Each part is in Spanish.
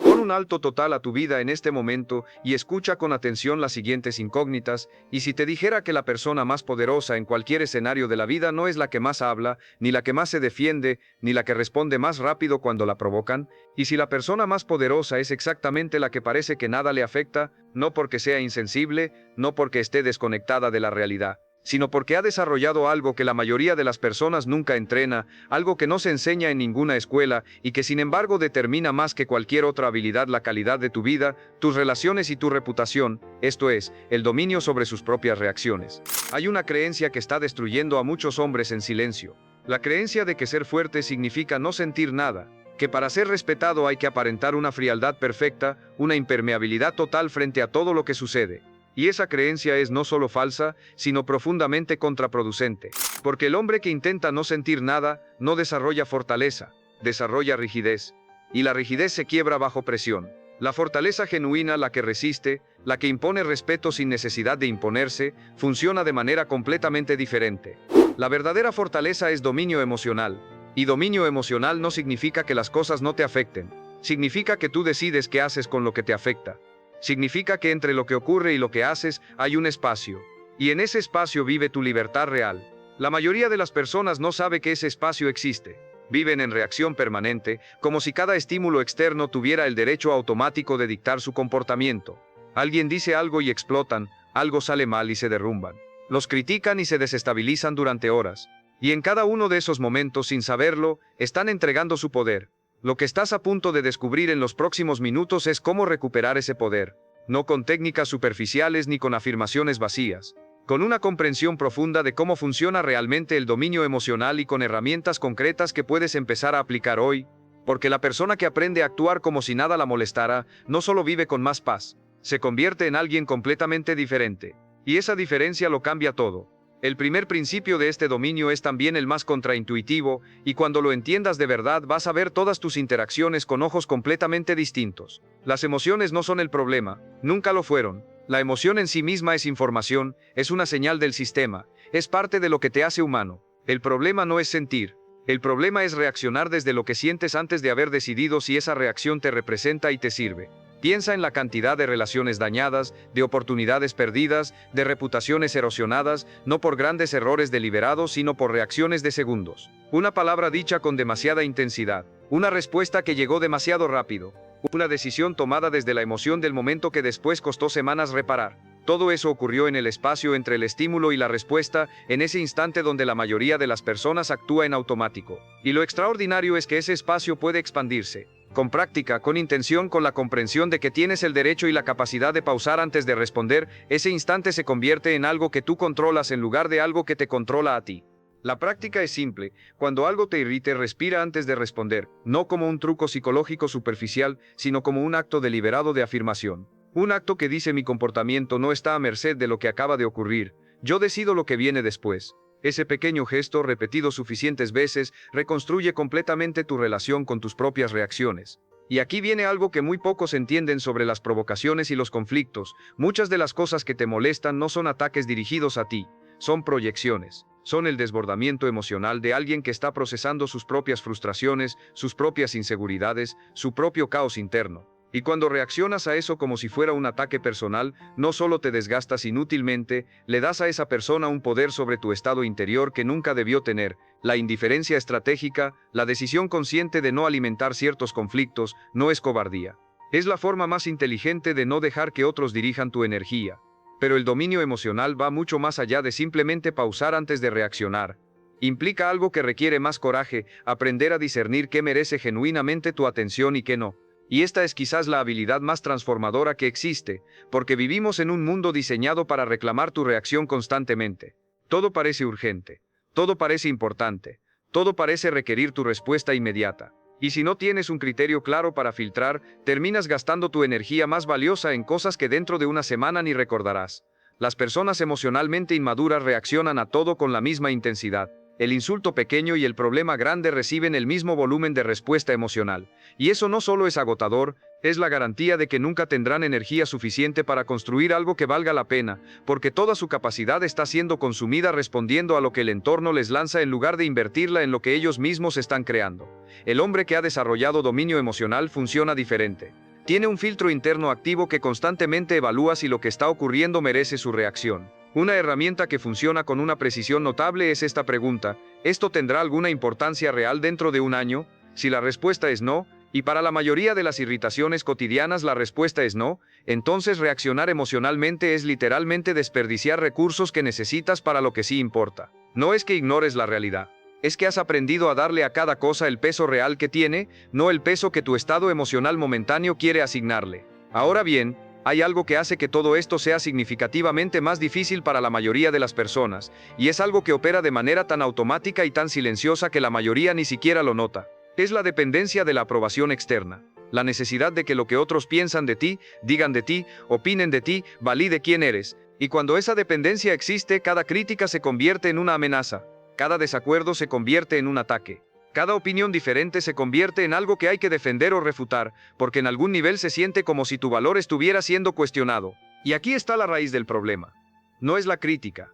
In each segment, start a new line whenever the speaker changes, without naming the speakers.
Pon un alto total a tu vida en este momento y escucha con atención las siguientes incógnitas, y si te dijera que la persona más poderosa en cualquier escenario de la vida no es la que más habla, ni la que más se defiende, ni la que responde más rápido cuando la provocan, y si la persona más poderosa es exactamente la que parece que nada le afecta, no porque sea insensible, no porque esté desconectada de la realidad, sino porque ha desarrollado algo que la mayoría de las personas nunca entrena, algo que no se enseña en ninguna escuela y que sin embargo determina más que cualquier otra habilidad la calidad de tu vida, tus relaciones y tu reputación, esto es, el dominio sobre sus propias reacciones. Hay una creencia que está destruyendo a muchos hombres en silencio. La creencia de que ser fuerte significa no sentir nada, que para ser respetado hay que aparentar una frialdad perfecta, una impermeabilidad total frente a todo lo que sucede. Y esa creencia es no solo falsa, sino profundamente contraproducente. Porque el hombre que intenta no sentir nada, no desarrolla fortaleza, desarrolla rigidez. Y la rigidez se quiebra bajo presión. La fortaleza genuina, la que resiste, la que impone respeto sin necesidad de imponerse, funciona de manera completamente diferente. La verdadera fortaleza es dominio emocional. Y dominio emocional no significa que las cosas no te afecten. Significa que tú decides qué haces con lo que te afecta. Significa que entre lo que ocurre y lo que haces hay un espacio, y en ese espacio vive tu libertad real. La mayoría de las personas no sabe que ese espacio existe. Viven en reacción permanente, como si cada estímulo externo tuviera el derecho automático de dictar su comportamiento. Alguien dice algo y explotan, algo sale mal y se derrumban. Los critican y se desestabilizan durante horas. Y en cada uno de esos momentos, sin saberlo, están entregando su poder. Lo que estás a punto de descubrir en los próximos minutos es cómo recuperar ese poder, no con técnicas superficiales ni con afirmaciones vacías, con una comprensión profunda de cómo funciona realmente el dominio emocional y con herramientas concretas que puedes empezar a aplicar hoy, porque la persona que aprende a actuar como si nada la molestara, no solo vive con más paz, se convierte en alguien completamente diferente, y esa diferencia lo cambia todo. El primer principio de este dominio es también el más contraintuitivo, y cuando lo entiendas de verdad vas a ver todas tus interacciones con ojos completamente distintos. Las emociones no son el problema, nunca lo fueron. La emoción en sí misma es información, es una señal del sistema, es parte de lo que te hace humano. El problema no es sentir. El problema es reaccionar desde lo que sientes antes de haber decidido si esa reacción te representa y te sirve. Piensa en la cantidad de relaciones dañadas, de oportunidades perdidas, de reputaciones erosionadas, no por grandes errores deliberados, sino por reacciones de segundos. Una palabra dicha con demasiada intensidad, una respuesta que llegó demasiado rápido, una decisión tomada desde la emoción del momento que después costó semanas reparar. Todo eso ocurrió en el espacio entre el estímulo y la respuesta, en ese instante donde la mayoría de las personas actúa en automático. Y lo extraordinario es que ese espacio puede expandirse. Con práctica, con intención, con la comprensión de que tienes el derecho y la capacidad de pausar antes de responder, ese instante se convierte en algo que tú controlas en lugar de algo que te controla a ti. La práctica es simple. Cuando algo te irrite, respira antes de responder, no como un truco psicológico superficial, sino como un acto deliberado de afirmación. Un acto que dice: mi comportamiento no está a merced de lo que acaba de ocurrir, yo decido lo que viene después. Ese pequeño gesto, repetido suficientes veces, reconstruye completamente tu relación con tus propias reacciones. Y aquí viene algo que muy pocos entienden sobre las provocaciones y los conflictos. Muchas de las cosas que te molestan no son ataques dirigidos a ti, son proyecciones. Son el desbordamiento emocional de alguien que está procesando sus propias frustraciones, sus propias inseguridades, su propio caos interno. Y cuando reaccionas a eso como si fuera un ataque personal, no solo te desgastas inútilmente, le das a esa persona un poder sobre tu estado interior que nunca debió tener. La indiferencia estratégica, la decisión consciente de no alimentar ciertos conflictos, no es cobardía. Es la forma más inteligente de no dejar que otros dirijan tu energía. Pero el dominio emocional va mucho más allá de simplemente pausar antes de reaccionar. Implica algo que requiere más coraje, aprender a discernir qué merece genuinamente tu atención y qué no. Y esta es quizás la habilidad más transformadora que existe, porque vivimos en un mundo diseñado para reclamar tu reacción constantemente. Todo parece urgente, todo parece importante, todo parece requerir tu respuesta inmediata. Y si no tienes un criterio claro para filtrar, terminas gastando tu energía más valiosa en cosas que dentro de una semana ni recordarás. Las personas emocionalmente inmaduras reaccionan a todo con la misma intensidad. El insulto pequeño y el problema grande reciben el mismo volumen de respuesta emocional. Y eso no solo es agotador, Es la garantía de que nunca tendrán energía suficiente para construir algo que valga la pena, porque toda su capacidad está siendo consumida respondiendo a lo que el entorno les lanza en lugar de invertirla en lo que ellos mismos están creando. El hombre que ha desarrollado dominio emocional funciona diferente. Tiene un filtro interno activo que constantemente evalúa si lo que está ocurriendo merece su reacción. Una herramienta que funciona con una precisión notable es esta pregunta: ¿esto tendrá alguna importancia real dentro de un año? Si la respuesta es no, y para la mayoría de las irritaciones cotidianas la respuesta es no, entonces reaccionar emocionalmente es literalmente desperdiciar recursos que necesitas para lo que sí importa. No es que ignores la realidad. Es que has aprendido a darle a cada cosa el peso real que tiene, no el peso que tu estado emocional momentáneo quiere asignarle. Ahora bien, hay algo que hace que todo esto sea significativamente más difícil para la mayoría de las personas, y es algo que opera de manera tan automática y tan silenciosa que la mayoría ni siquiera lo nota. Es la dependencia de la aprobación externa. La necesidad de que lo que otros piensan de ti, digan de ti, opinen de ti, valide quién eres. Y cuando esa dependencia existe, cada crítica se convierte en una amenaza. Cada desacuerdo se convierte en un ataque. Cada opinión diferente se convierte en algo que hay que defender o refutar, porque en algún nivel se siente como si tu valor estuviera siendo cuestionado. Y aquí está la raíz del problema. No es la crítica,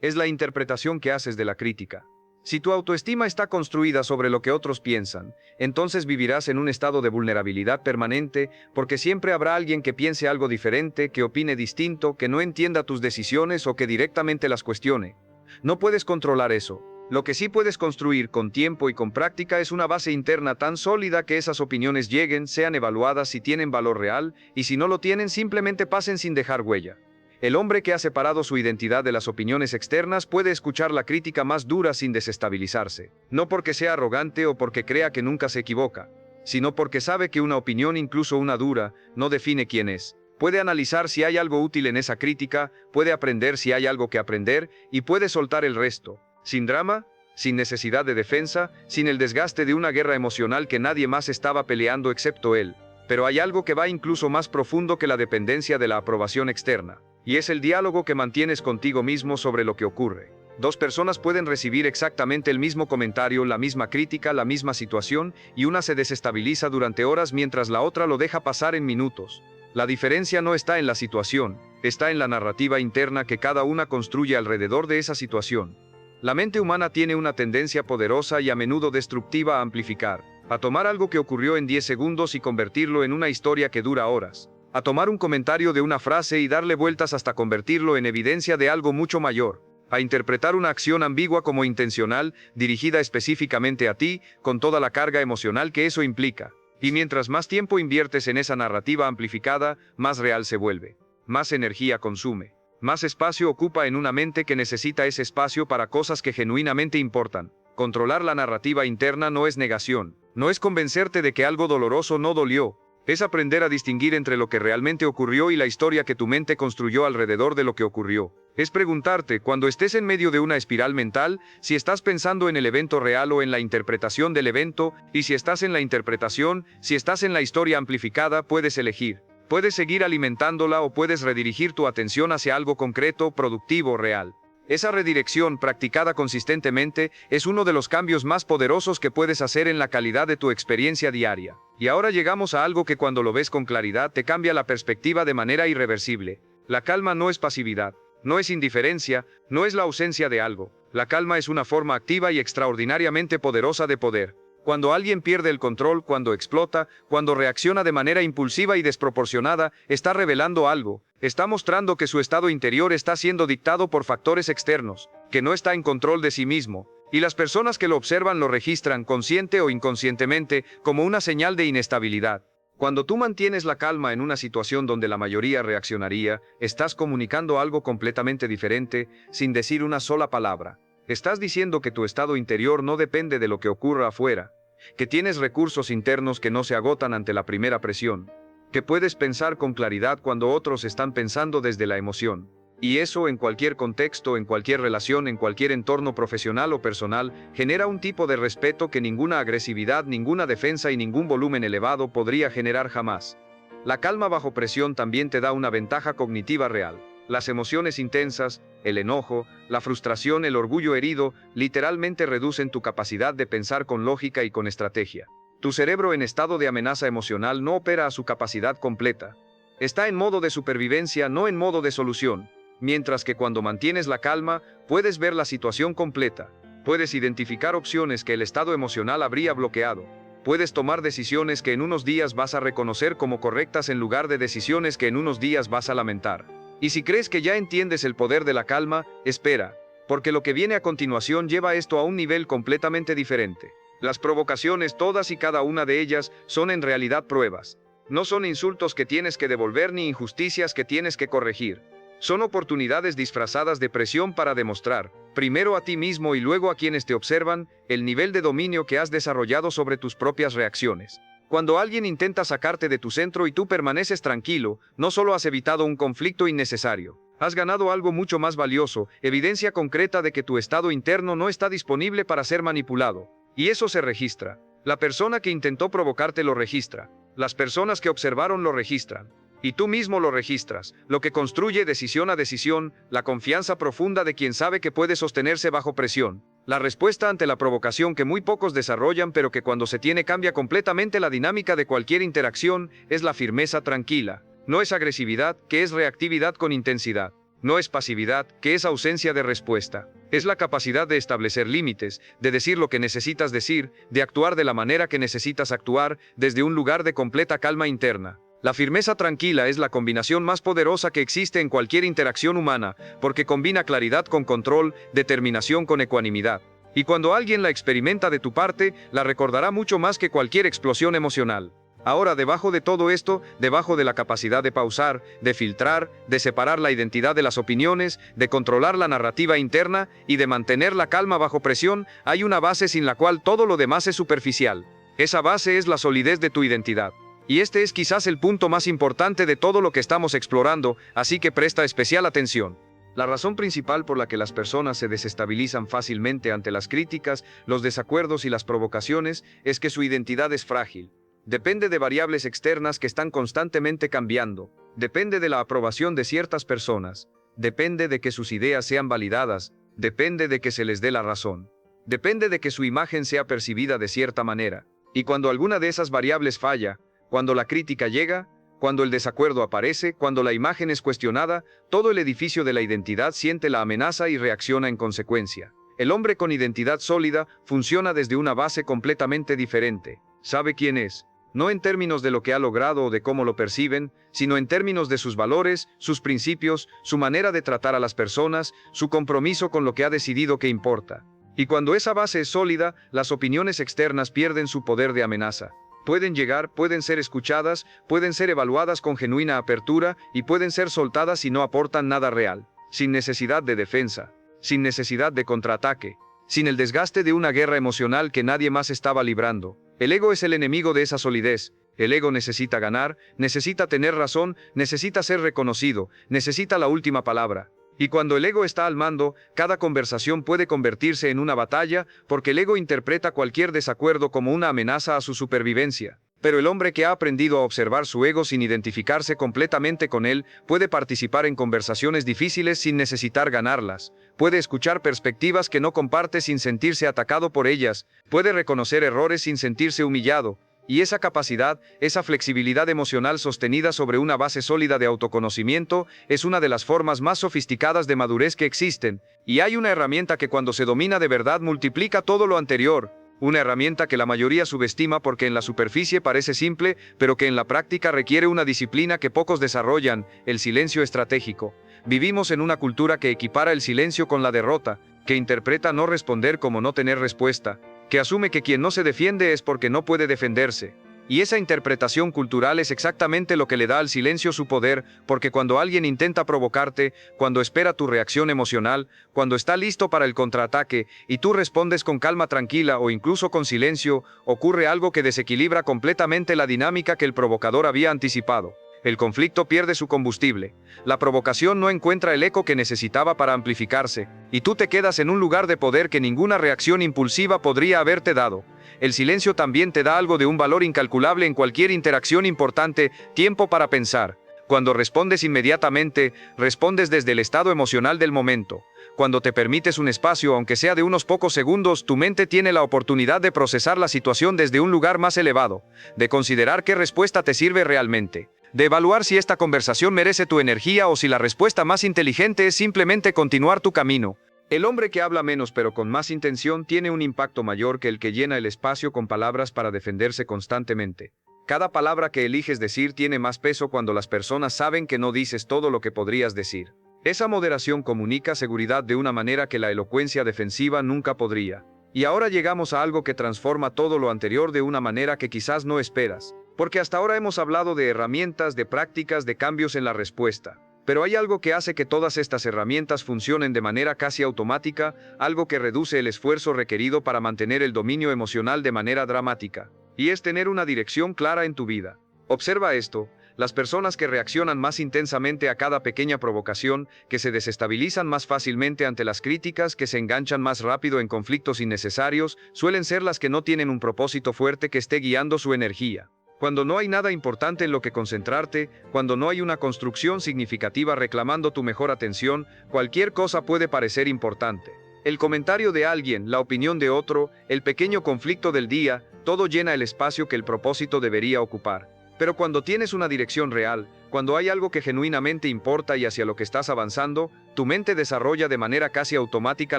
es la interpretación que haces de la crítica. Si tu autoestima está construida sobre lo que otros piensan, entonces vivirás en un estado de vulnerabilidad permanente, porque siempre habrá alguien que piense algo diferente, que opine distinto, que no entienda tus decisiones o que directamente las cuestione. No puedes controlar eso. Lo que sí puedes construir con tiempo y con práctica es una base interna tan sólida que esas opiniones lleguen, sean evaluadas si tienen valor real, y si no lo tienen simplemente pasen sin dejar huella. El hombre que ha separado su identidad de las opiniones externas puede escuchar la crítica más dura sin desestabilizarse, no porque sea arrogante o porque crea que nunca se equivoca, sino porque sabe que una opinión, incluso una dura, no define quién es. Puede analizar si hay algo útil en esa crítica, puede aprender si hay algo que aprender, y puede soltar el resto, sin drama, sin necesidad de defensa, sin el desgaste de una guerra emocional que nadie más estaba peleando excepto él. Pero hay algo que va incluso más profundo que la dependencia de la aprobación externa. Y es el diálogo que mantienes contigo mismo sobre lo que ocurre. Dos personas pueden recibir exactamente el mismo comentario, la misma crítica, la misma situación, y una se desestabiliza durante horas mientras la otra lo deja pasar en minutos. La diferencia no está en la situación, está en la narrativa interna que cada una construye alrededor de esa situación. La mente humana tiene una tendencia poderosa y a menudo destructiva a amplificar, a tomar algo que ocurrió en 10 segundos y convertirlo en una historia que dura horas. A tomar un comentario de una frase y darle vueltas hasta convertirlo en evidencia de algo mucho mayor, a interpretar una acción ambigua como intencional, dirigida específicamente a ti, con toda la carga emocional que eso implica. Y mientras más tiempo inviertes en esa narrativa amplificada, más real se vuelve, más energía consume, más espacio ocupa en una mente que necesita ese espacio para cosas que genuinamente importan. Controlar la narrativa interna no es negación, no es convencerte de que algo doloroso no dolió. Es aprender a distinguir entre lo que realmente ocurrió y la historia que tu mente construyó alrededor de lo que ocurrió. Es preguntarte, cuando estés en medio de una espiral mental, si estás pensando en el evento real o en la interpretación del evento, y si estás en la interpretación, si estás en la historia amplificada, puedes elegir. Puedes seguir alimentándola o puedes redirigir tu atención hacia algo concreto, productivo, real. Esa redirección, practicada consistentemente, es uno de los cambios más poderosos que puedes hacer en la calidad de tu experiencia diaria. Y ahora llegamos a algo que cuando lo ves con claridad te cambia la perspectiva de manera irreversible. La calma no es pasividad, no es indiferencia, no es la ausencia de algo. La calma es una forma activa y extraordinariamente poderosa de poder. Cuando alguien pierde el control, cuando explota, cuando reacciona de manera impulsiva y desproporcionada, está revelando algo. Está mostrando que su estado interior está siendo dictado por factores externos, que no está en control de sí mismo. Y las personas que lo observan lo registran, consciente o inconscientemente, como una señal de inestabilidad. Cuando tú mantienes la calma en una situación donde la mayoría reaccionaría, estás comunicando algo completamente diferente, sin decir una sola palabra. Estás diciendo que tu estado interior no depende de lo que ocurra afuera, que tienes recursos internos que no se agotan ante la primera presión, que puedes pensar con claridad cuando otros están pensando desde la emoción. Y eso en cualquier contexto, en cualquier relación, en cualquier entorno profesional o personal, genera un tipo de respeto que ninguna agresividad, ninguna defensa y ningún volumen elevado podría generar jamás. La calma bajo presión también te da una ventaja cognitiva real. Las emociones intensas, el enojo, la frustración, el orgullo herido, literalmente reducen tu capacidad de pensar con lógica y con estrategia. Tu cerebro en estado de amenaza emocional no opera a su capacidad completa. Está en modo de supervivencia, no en modo de solución. Mientras que cuando mantienes la calma, puedes ver la situación completa. Puedes identificar opciones que el estado emocional habría bloqueado. Puedes tomar decisiones que en unos días vas a reconocer como correctas en lugar de decisiones que en unos días vas a lamentar. Y si crees que ya entiendes el poder de la calma, espera, porque lo que viene a continuación lleva esto a un nivel completamente diferente. Las provocaciones, todas y cada una de ellas, son en realidad pruebas. No son insultos que tienes que devolver ni injusticias que tienes que corregir. Son oportunidades disfrazadas de presión para demostrar, primero a ti mismo y luego a quienes te observan, el nivel de dominio que has desarrollado sobre tus propias reacciones. Cuando alguien intenta sacarte de tu centro y tú permaneces tranquilo, no solo has evitado un conflicto innecesario, has ganado algo mucho más valioso, evidencia concreta de que tu estado interno no está disponible para ser manipulado. Y eso se registra. La persona que intentó provocarte lo registra. Las personas que observaron lo registran. Y tú mismo lo registras, lo que construye decisión a decisión, la confianza profunda de quien sabe que puede sostenerse bajo presión. La respuesta ante la provocación que muy pocos desarrollan pero que cuando se tiene cambia completamente la dinámica de cualquier interacción, es la firmeza tranquila. No es agresividad, que es reactividad con intensidad. No es pasividad, que es ausencia de respuesta. Es la capacidad de establecer límites, de decir lo que necesitas decir, de actuar de la manera que necesitas actuar, desde un lugar de completa calma interna. La firmeza tranquila es la combinación más poderosa que existe en cualquier interacción humana, porque combina claridad con control, determinación con ecuanimidad. Y cuando alguien la experimenta de tu parte, la recordará mucho más que cualquier explosión emocional. Ahora, debajo de todo esto, debajo de la capacidad de pausar, de filtrar, de separar la identidad de las opiniones, de controlar la narrativa interna y de mantener la calma bajo presión, hay una base sin la cual todo lo demás es superficial. Esa base es la solidez de tu identidad. Y este es quizás el punto más importante de todo lo que estamos explorando, así que presta especial atención. La razón principal por la que las personas se desestabilizan fácilmente ante las críticas, los desacuerdos y las provocaciones es que su identidad es frágil. Depende de variables externas que están constantemente cambiando. Depende de la aprobación de ciertas personas. Depende de que sus ideas sean validadas. Depende de que se les dé la razón. Depende de que su imagen sea percibida de cierta manera. Y cuando alguna de esas variables falla, cuando la crítica llega, cuando el desacuerdo aparece, cuando la imagen es cuestionada, todo el edificio de la identidad siente la amenaza y reacciona en consecuencia. El hombre con identidad sólida funciona desde una base completamente diferente. Sabe quién es, no en términos de lo que ha logrado o de cómo lo perciben, sino en términos de sus valores, sus principios, su manera de tratar a las personas, su compromiso con lo que ha decidido que importa. Y cuando esa base es sólida, las opiniones externas pierden su poder de amenaza. Pueden llegar, pueden ser escuchadas, pueden ser evaluadas con genuina apertura y pueden ser soltadas si no aportan nada real, sin necesidad de defensa, sin necesidad de contraataque, sin el desgaste de una guerra emocional que nadie más estaba librando. El ego es el enemigo de esa solidez. El ego necesita ganar, necesita tener razón, necesita ser reconocido, necesita la última palabra. Y cuando el ego está al mando, cada conversación puede convertirse en una batalla, porque el ego interpreta cualquier desacuerdo como una amenaza a su supervivencia. Pero el hombre que ha aprendido a observar su ego sin identificarse completamente con él, puede participar en conversaciones difíciles sin necesitar ganarlas, puede escuchar perspectivas que no comparte sin sentirse atacado por ellas, puede reconocer errores sin sentirse humillado. Y esa capacidad, esa flexibilidad emocional sostenida sobre una base sólida de autoconocimiento, es una de las formas más sofisticadas de madurez que existen, y hay una herramienta que cuando se domina de verdad multiplica todo lo anterior, una herramienta que la mayoría subestima porque en la superficie parece simple, pero que en la práctica requiere una disciplina que pocos desarrollan, el silencio estratégico. Vivimos en una cultura que equipara el silencio con la derrota, que interpreta no responder como no tener respuesta, que asume que quien no se defiende es porque no puede defenderse. Y esa interpretación cultural es exactamente lo que le da al silencio su poder, porque cuando alguien intenta provocarte, cuando espera tu reacción emocional, cuando está listo para el contraataque, y tú respondes con calma tranquila o incluso con silencio, ocurre algo que desequilibra completamente la dinámica que el provocador había anticipado. El conflicto pierde su combustible. La provocación no encuentra el eco que necesitaba para amplificarse, y tú te quedas en un lugar de poder que ninguna reacción impulsiva podría haberte dado. El silencio también te da algo de un valor incalculable en cualquier interacción importante, tiempo para pensar. Cuando respondes inmediatamente, respondes desde el estado emocional del momento. Cuando te permites un espacio, aunque sea de unos pocos segundos, tu mente tiene la oportunidad de procesar la situación desde un lugar más elevado, de considerar qué respuesta te sirve realmente, de evaluar si esta conversación merece tu energía o si la respuesta más inteligente es simplemente continuar tu camino. El hombre que habla menos pero con más intención tiene un impacto mayor que el que llena el espacio con palabras para defenderse constantemente. Cada palabra que eliges decir tiene más peso cuando las personas saben que no dices todo lo que podrías decir. Esa moderación comunica seguridad de una manera que la elocuencia defensiva nunca podría. Y ahora llegamos a algo que transforma todo lo anterior de una manera que quizás no esperas. Porque hasta ahora hemos hablado de herramientas, de prácticas, de cambios en la respuesta. Pero hay algo que hace que todas estas herramientas funcionen de manera casi automática, algo que reduce el esfuerzo requerido para mantener el dominio emocional de manera dramática. Y es tener una dirección clara en tu vida. Observa esto. Las personas que reaccionan más intensamente a cada pequeña provocación, que se desestabilizan más fácilmente ante las críticas, que se enganchan más rápido en conflictos innecesarios, suelen ser las que no tienen un propósito fuerte que esté guiando su energía. Cuando no hay nada importante en lo que concentrarte, cuando no hay una construcción significativa reclamando tu mejor atención, cualquier cosa puede parecer importante. El comentario de alguien, la opinión de otro, el pequeño conflicto del día, todo llena el espacio que el propósito debería ocupar. Pero cuando tienes una dirección real, cuando hay algo que genuinamente importa y hacia lo que estás avanzando, tu mente desarrolla de manera casi automática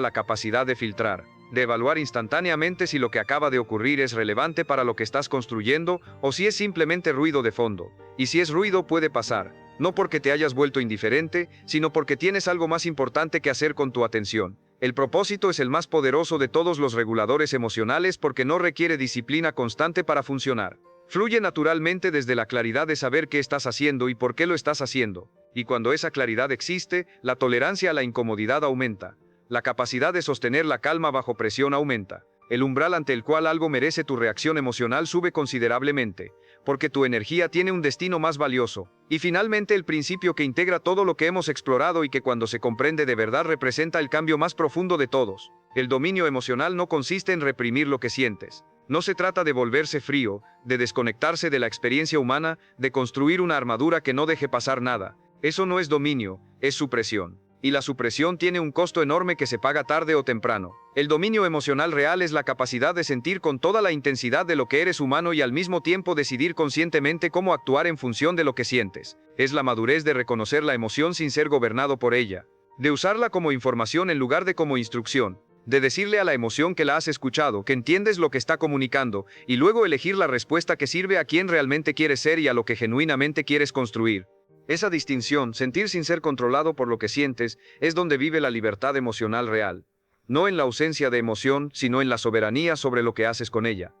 la capacidad de filtrar, de evaluar instantáneamente si lo que acaba de ocurrir es relevante para lo que estás construyendo o si es simplemente ruido de fondo. Y si es ruido puede pasar, no porque te hayas vuelto indiferente, sino porque tienes algo más importante que hacer con tu atención. El propósito es el más poderoso de todos los reguladores emocionales porque no requiere disciplina constante para funcionar. Fluye naturalmente desde la claridad de saber qué estás haciendo y por qué lo estás haciendo. Y cuando esa claridad existe, la tolerancia a la incomodidad aumenta. La capacidad de sostener la calma bajo presión aumenta. El umbral ante el cual algo merece tu reacción emocional sube considerablemente, porque tu energía tiene un destino más valioso. Y finalmente el principio que integra todo lo que hemos explorado y que cuando se comprende de verdad representa el cambio más profundo de todos. El dominio emocional no consiste en reprimir lo que sientes. No se trata de volverse frío, de desconectarse de la experiencia humana, de construir una armadura que no deje pasar nada. Eso no es dominio, es supresión. Y la supresión tiene un costo enorme que se paga tarde o temprano. El dominio emocional real es la capacidad de sentir con toda la intensidad de lo que eres humano y al mismo tiempo decidir conscientemente cómo actuar en función de lo que sientes. Es la madurez de reconocer la emoción sin ser gobernado por ella. De usarla como información en lugar de como instrucción. De decirle a la emoción que la has escuchado, que entiendes lo que está comunicando, y luego elegir la respuesta que sirve a quien realmente quieres ser y a lo que genuinamente quieres construir. Esa distinción, sentir sin ser controlado por lo que sientes, es donde vive la libertad emocional real. No en la ausencia de emoción, sino en la soberanía sobre lo que haces con ella.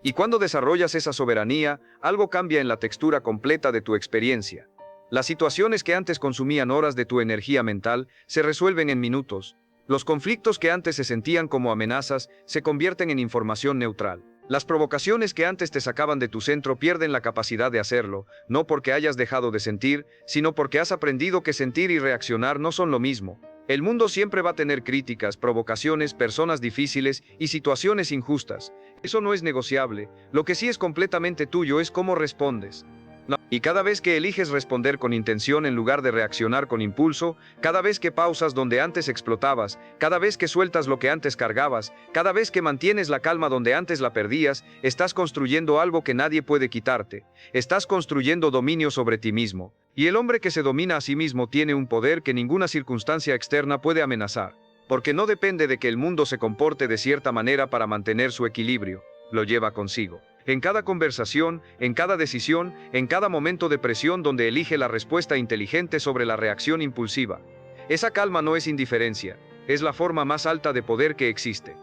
Y cuando desarrollas esa soberanía, algo cambia en la textura completa de tu experiencia. Las situaciones que antes consumían horas de tu energía mental, se resuelven en minutos. Los conflictos que antes se sentían como amenazas, se convierten en información neutral. Las provocaciones que antes te sacaban de tu centro pierden la capacidad de hacerlo, no porque hayas dejado de sentir, sino porque has aprendido que sentir y reaccionar no son lo mismo. El mundo siempre va a tener críticas, provocaciones, personas difíciles y situaciones injustas. Eso no es negociable. Lo que sí es completamente tuyo es cómo respondes. Y cada vez que eliges responder con intención en lugar de reaccionar con impulso, cada vez que pausas donde antes explotabas, cada vez que sueltas lo que antes cargabas, cada vez que mantienes la calma donde antes la perdías, estás construyendo algo que nadie puede quitarte. Estás construyendo dominio sobre ti mismo. Y el hombre que se domina a sí mismo tiene un poder que ninguna circunstancia externa puede amenazar. Porque no depende de que el mundo se comporte de cierta manera para mantener su equilibrio. Lo lleva consigo. En cada conversación, en cada decisión, en cada momento de presión donde elige la respuesta inteligente sobre la reacción impulsiva. Esa calma no es indiferencia, es la forma más alta de poder que existe.